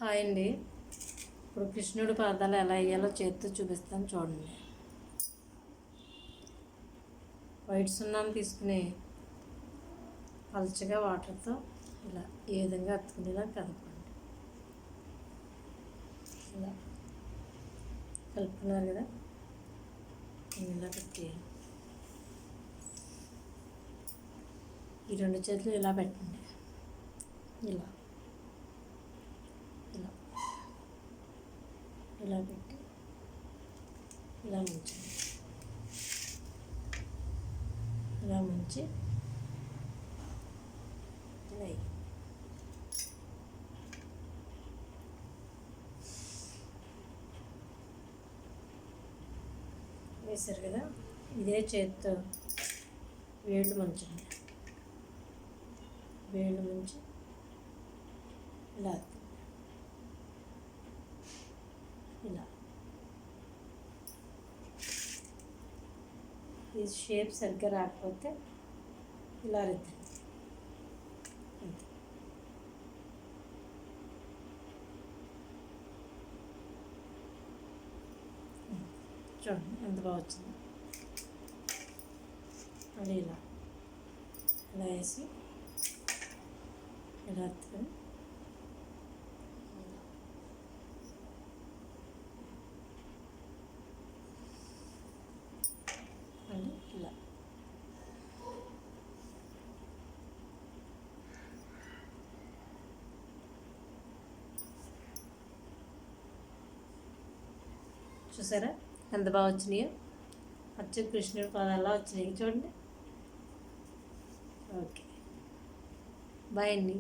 Hi అండి. ఇప్పుడు కృష్ణుడి పాదాలు ఎలా వేయాలో చేతితో చూపిస్తాను చూడండి. వైట్ సున్నాను తీసుకుని పలుచగా వాటర్తో ఇలా ఏ విధంగా అతుకునేలా కదపండి. ఇలా కలుపుకున్నారు కదా, ఇలా పెట్టి ఈ రెండు చేతులు ఇలా పెట్టండి. ఇలా ఇలా ఇలా పెట్టి ఇలా ముంచండి. ఇలా ముంచి ఇలా వేసారు కదా, ఇదే చేత్తో వేళ్ళు ముంచండి. వేళ్ళు ముంచి ఇలా ఇలా ఈ షేప్ సరిగ్గా రాకపోతే ఇలా రుద్దండి. అంతే. చూడండి ఎంత బాగా వచ్చింది. అది ఇలా ఇలా వేసి ఇలా అతుకుని మళ్ళీ ఇలా చూసారా ఎంత బాగా వచ్చినాయో. అచ్చు కృష్ణుడి పాదాలా వచ్చినాయి చూడండి. ఓకే, బాయ్ అండి.